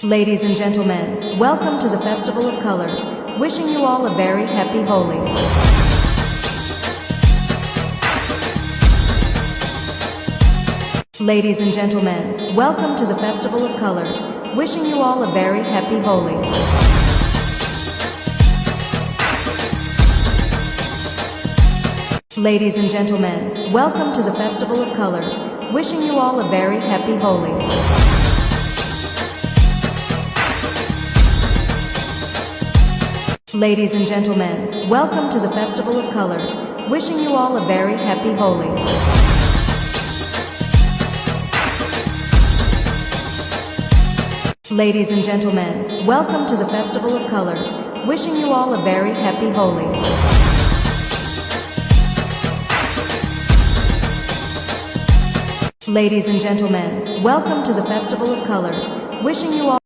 Ladies and gentlemen, welcome to the Festival of Colors. Wishing you all a very happy Holi. Ladies and gentlemen, welcome to the Festival of Colors. Wishing you all a very happy Holi. Ladies and gentlemen, welcome to the Festival of Colors. Wishing you all a very happy Holi. Ladies and gentlemen, welcome to the Festival of Colors. Wishing you all a very happy Holi. Ladies and gentlemen, welcome to the Festival of Colors. Wishing you all a very happy Holi. Ladies and gentlemen, welcome to the Festival of Colors. Wishing you all